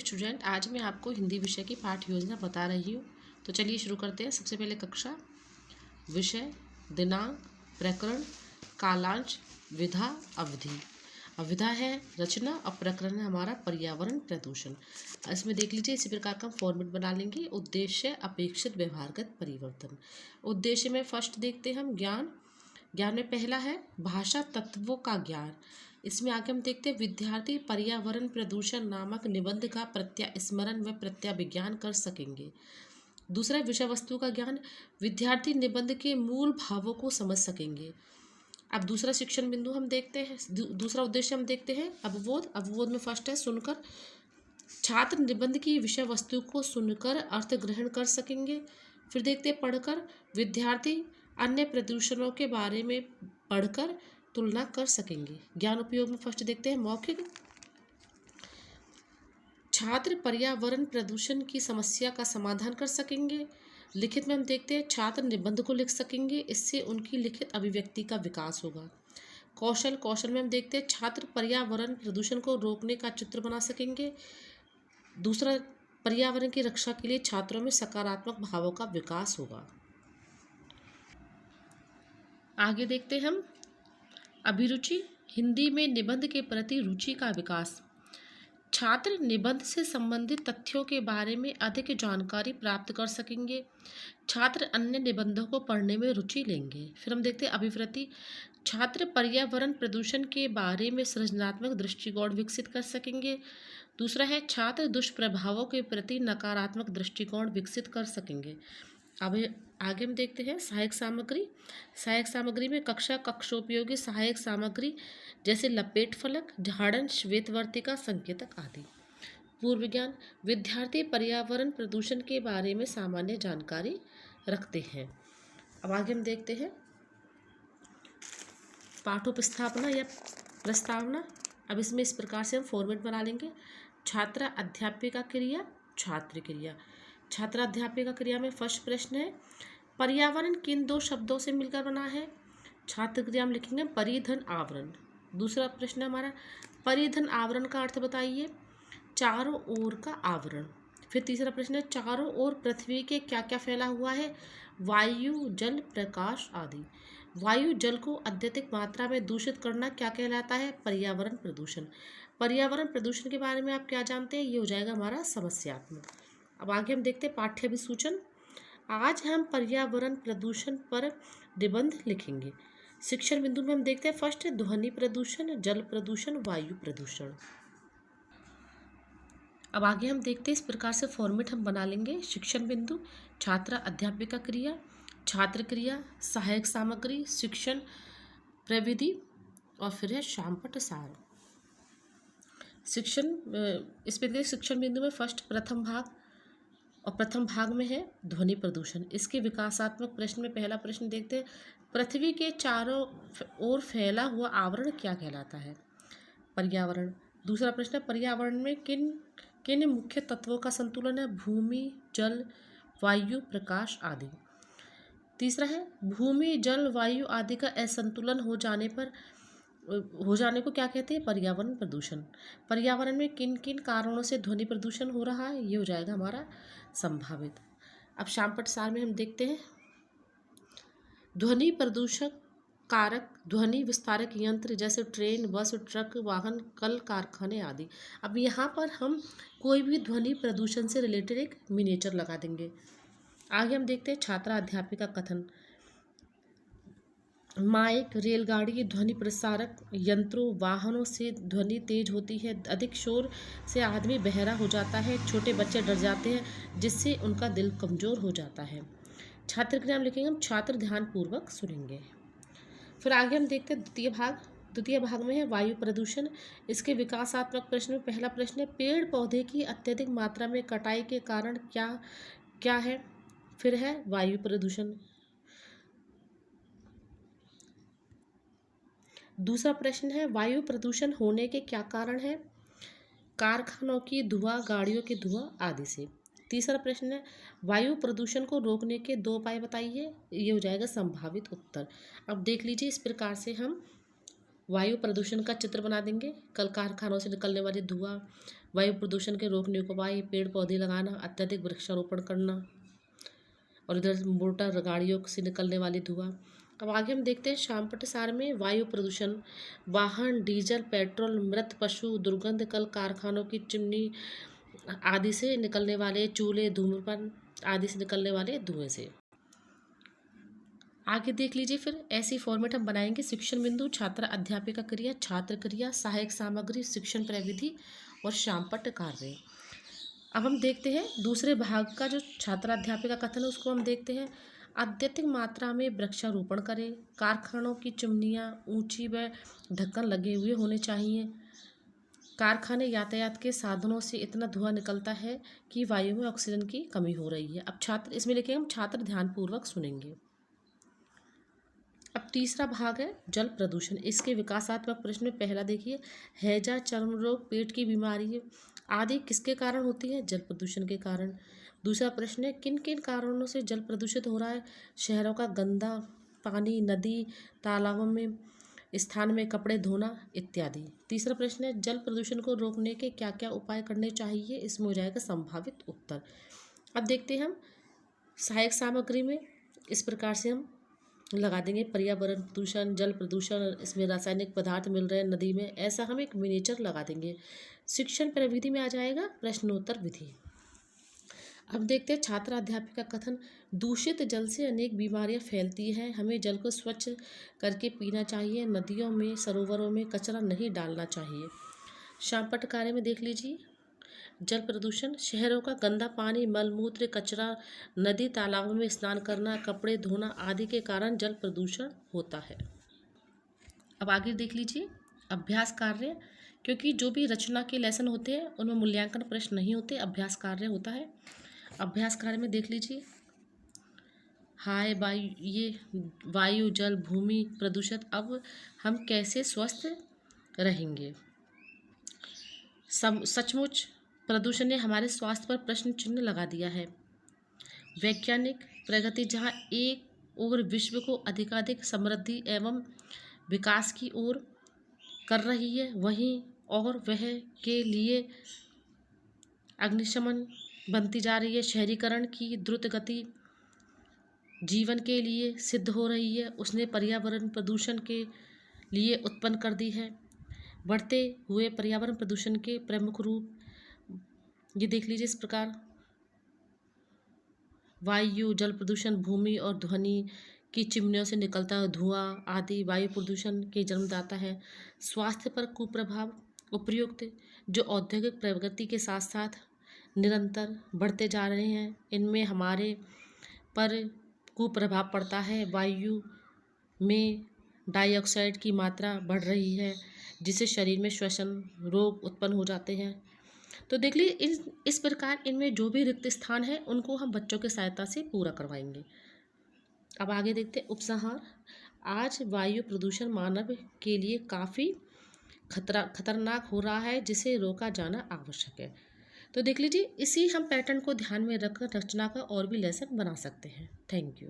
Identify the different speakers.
Speaker 1: Student, आज मैं आपको हिंदी विषय की पाठ्य योजना बता रही हूँ। तो चलिए शुरू करते हैं। सबसे पहले कक्षा, विषय, दिनांक, प्रकरण, कालांश, विधा, अवधि। अविधा है रचना और प्रकरण है हमारा पर्यावरण प्रदूषण। इसमें देख लीजिए, इसी प्रकार का हम फॉर्मेट बना लेंगे। उद्देश्य, अपेक्षित व्यवहारगत परिवर्तन। उद्देश्य में फर्स्ट देखते हैं हम ज्ञान। ज्ञान में पहला है भाषा तत्वों का ज्ञान। इसमें आगे हम देखते हैं विद्यार्थी पर्यावरण प्रदूषण नामक निबंध का प्रत्यास्मरण व प्रत्याभिज्ञान कर सकेंगे। दूसरा विषय वस्तु का ज्ञान, विद्यार्थी निबंध के मूल भावों को समझ सकेंगे। अब दूसरा शिक्षण बिंदु हम देखते हैं, दूसरा उद्देश्य हम देखते हैं अवबोध। अवबोध में फर्स्ट है सुनकर, छात्र निबंध की विषय वस्तु को सुनकर अर्थ ग्रहण कर सकेंगे। फिर देखते हैं पढ़कर, विद्यार्थी अन्य प्रदूषणों के बारे में पढ़कर तुलना कर सकेंगे। ज्ञान उपयोग में फर्स्ट देखते हैं मौखिक, छात्र पर्यावरण प्रदूषण की समस्या का समाधान कर सकेंगे। लिखित में हम देखते हैं छात्र निबंध को लिख सकेंगे, इससे उनकी लिखित अभिव्यक्ति का विकास होगा। कौशल, कौशल में हम देखते हैं छात्र पर्यावरण प्रदूषण को रोकने का चित्र बना सकेंगे। दूसरा, पर्यावरण की रक्षा के लिए छात्रों में सकारात्मक भावों का विकास होगा। आगे देखते हैं हम अभिरुचि, हिंदी में निबंध के प्रति रुचि का विकास। छात्र निबंध से संबंधित तथ्यों के बारे में अधिक जानकारी प्राप्त कर सकेंगे। छात्र अन्य निबंधों को पढ़ने में रुचि लेंगे। फिर हम देखते हैं अभिवृत्ति, छात्र पर्यावरण प्रदूषण के बारे में सृजनात्मक दृष्टिकोण विकसित कर सकेंगे। दूसरा है छात्र दुष्प्रभावों के प्रति नकारात्मक दृष्टिकोण विकसित कर सकेंगे। अब आगे हम देखते हैं सहायक सामग्री। सहायक सामग्री में कक्षा, कक्षोपयोगी सहायक सामग्री जैसे लपेट फलक, झाड़न, श्वेतवर्तिका, संकेतक आदि। पूर्व ज्ञान, विद्यार्थी पर्यावरण प्रदूषण के बारे में सामान्य जानकारी रखते हैं। अब आगे हम देखते हैं पाठोपस्थापना या प्रस्तावना। अब इसमें इस प्रकार से हम फॉर्मेट बना लेंगे, छात्र अध्यापिका क्रिया, छात्र क्रिया। छात्र अध्यापिका क्रिया में फर्स्ट प्रश्न है पर्यावरण किन दो शब्दों से मिलकर बना है। छात्र क्रिया में लिखेंगे परिधन आवरण। दूसरा प्रश्न हमारा परिधन आवरण का अर्थ बताइए, चारों ओर का आवरण। फिर तीसरा प्रश्न है चारों ओर पृथ्वी के क्या क्या फैला हुआ है, वायु, जल, प्रकाश आदि। वायु, जल को अत्यधिक मात्रा में दूषित करना क्या कहलाता है, पर्यावरण प्रदूषण। पर्यावरण प्रदूषण के बारे में आप क्या जानते हैं, ये हो जाएगा हमारा समस्यात्मक। अब आगे हम देखते हैं पाठ्य अभिसूचन। आज हम पर्यावरण प्रदूषण पर निबंध लिखेंगे। शिक्षण बिंदु में हम देखते हैं फर्स्ट ध्वनि प्रदूषण, जल प्रदूषण, वायु प्रदूषण। अब आगे हम देखते हैं इस प्रकार से फॉर्मेट हम बना लेंगे। शिक्षण बिंदु, छात्र अध्यापिका क्रिया, छात्र क्रिया, सहायक सामग्री, शिक्षण प्रविधि और फिर है शामपट सार। शिक्षण इसमें शिक्षण बिंदु में फर्स्ट प्रथम भाग, और प्रथम भाग में है ध्वनि प्रदूषण। इसके विकासात्मक प्रश्न में पहला प्रश्न देखते हैं पृथ्वी के चारों ओर फैला हुआ आवरण क्या कहलाता है, पर्यावरण। दूसरा प्रश्न है पर्यावरण में किन किन मुख्य तत्वों का संतुलन है, भूमि, जल, वायु, प्रकाश आदि। तीसरा है भूमि, जल, वायु आदि का असंतुलन हो जाने को क्या कहते हैं, पर्यावरण प्रदूषण। पर्यावरण में किन किन कारणों से ध्वनि प्रदूषण हो रहा है, ये हो जाएगा हमारा संभावित। अब शामपट सार में हम देखते हैं ध्वनि प्रदूषक कारक, ध्वनि विस्तारक यंत्र जैसे ट्रेन, बस, ट्रक, वाहन, कल कारखाने आदि। अब यहाँ पर हम कोई भी ध्वनि प्रदूषण से रिलेटेड एक मिनिएचर लगा देंगे। आगे हम देखते हैं छात्रा अध्यापिका कथन। माइक, रेलगाड़ी, ध्वनि प्रसारक यंत्रों, वाहनों से ध्वनि तेज होती है, अधिक शोर से आदमी बहरा हो जाता है, छोटे बच्चे डर जाते हैं जिससे उनका दिल कमज़ोर हो जाता है। छात्र के नाम लिखेंगे हम, छात्र ध्यानपूर्वक सुनेंगे। फिर आगे हम देखते हैं द्वितीय भाग में है वायु प्रदूषण। इसके विकासात्मक प्रश्न में पहला प्रश्न है पेड़ पौधे की अत्यधिक मात्रा में कटाई के कारण क्या क्या है। फिर है वायु प्रदूषण। दूसरा प्रश्न है वायु प्रदूषण होने के क्या कारण है, कारखानों की धुआं, गाड़ियों के धुआं आदि से। तीसरा प्रश्न है वायु प्रदूषण को रोकने के 2 उपाय बताइए, ये हो जाएगा संभावित उत्तर। अब देख लीजिए इस प्रकार से हम वायु प्रदूषण का चित्र बना देंगे, कल कारखानों से निकलने वाले धुआं, वायु प्रदूषण के रोकने के उपाय, पेड़ पौधे लगाना, अत्यधिक वृक्षारोपण करना, और इधर मोटर गाड़ियों से निकलने वाली धुआं। अब आगे हम देखते हैं शामपट सार में वायु प्रदूषण, वाहन, डीजल, पेट्रोल, मृत पशु, दुर्गंध, कल कारखानों की चिमनी आदि से निकलने वाले, चूल्हे, धूम्रपान आदि से निकलने वाले धुएं से। आगे देख लीजिए फिर ऐसी फॉर्मेट हम बनाएंगे। शिक्षण बिंदु, छात्र अध्यापिका क्रिया, छात्र क्रिया, सहायक सामग्री, शिक्षण प्रविधि और शामपट कार्य। अब हम देखते हैं दूसरे भाग का जो छात्राध्यापिका कथन है उसको हम देखते हैं। अत्यधिक मात्रा में वृक्षारोपण करें, कारखानों की चिमनियाँ ऊंची व ढक्कन लगे हुए होने चाहिए, कारखाने यातायात के साधनों से इतना धुआं निकलता है कि वायु में ऑक्सीजन की कमी हो रही है। अब छात्र इसमें लिखेंगे, हम छात्र ध्यानपूर्वक सुनेंगे। अब तीसरा भाग है जल प्रदूषण। इसके विकासात्मक प्रश्न में पहला देखिए, हैजा, चर्म रोग, पेट की बीमारी आदि किसके कारण होती है? जल प्रदूषण के कारण। दूसरा प्रश्न है, किन किन कारणों से जल प्रदूषित हो रहा है? शहरों का गंदा पानी, नदी तालाबों में स्थान में कपड़े धोना इत्यादि। तीसरा प्रश्न है, जल प्रदूषण को रोकने के क्या क्या उपाय करने चाहिए? इसमें हो जाएगा संभावित उत्तर। अब देखते हैं हम सहायक सामग्री में इस प्रकार से हम लगा देंगे, पर्यावरण प्रदूषण, जल प्रदूषण, इसमें रासायनिक पदार्थ मिल रहे हैं नदी में, ऐसा हम एक मिनिएचर लगा देंगे। शिक्षण प्रविधि में आ जाएगा प्रश्नोत्तर विधि। अब देखते हैं छात्र अध्यापिका कथन, दूषित जल से अनेक बीमारियां फैलती हैं, हमें जल को स्वच्छ करके पीना चाहिए, नदियों में सरोवरों में कचरा नहीं डालना चाहिए। शामपट कार्य में देख लीजिए, जल प्रदूषण, शहरों का गंदा पानी, मलमूत्र, कचरा, नदी तालाबों में स्नान करना, कपड़े धोना आदि के कारण जल प्रदूषण होता है। अब आगे देख लीजिए अभ्यास कार्य, क्योंकि जो भी रचना के लेसन होते हैं उनमें मूल्यांकन प्रश्न नहीं होते, अभ्यास कार्य होता है। अभ्यास कार्य में देख लीजिए, हाय वायु, ये वायु, जल, भूमि प्रदूषित, अब हम कैसे स्वस्थ रहेंगे? सचमुच प्रदूषण ने हमारे स्वास्थ्य पर प्रश्न चिन्ह लगा दिया है। वैज्ञानिक प्रगति जहाँ एक ओर विश्व को अधिकाधिक समृद्धि एवं विकास की ओर कर रही है, वहीं और वह के लिए अग्निशमन बनती जा रही है। शहरीकरण की द्रुत गति जीवन के लिए सिद्ध हो रही है, उसने पर्यावरण प्रदूषण के लिए उत्पन्न कर दी है। बढ़ते हुए पर्यावरण प्रदूषण के प्रमुख रूप ये देख लीजिए इस प्रकार, वायु, जल प्रदूषण, भूमि और ध्वनि की चिमनियों से निकलता धुआं आदि वायु प्रदूषण के जन्मदाता है। स्वास्थ्य पर कुप्रभाव, उपयुक्त जो औद्योगिक प्रगति के साथ साथ निरंतर बढ़ते जा रहे हैं, इनमें हमारे पर कुप्रभाव पड़ता है। वायु में डाइऑक्साइड की मात्रा बढ़ रही है, जिससे शरीर में श्वसन रोग उत्पन्न हो जाते हैं। तो देख लीजिए इस प्रकार इनमें जो भी रिक्त स्थान है उनको हम बच्चों की सहायता से पूरा करवाएंगे। अब आगे देखते हैं उपसंहार। आज वायु प्रदूषण मानव के लिए काफ़ी खतरनाक हो रहा है, जिसे रोका जाना आवश्यक है। तो देख लीजिए इसी हम पैटर्न को ध्यान में रखकर रचना का और भी लेसन बना सकते हैं। Thank you.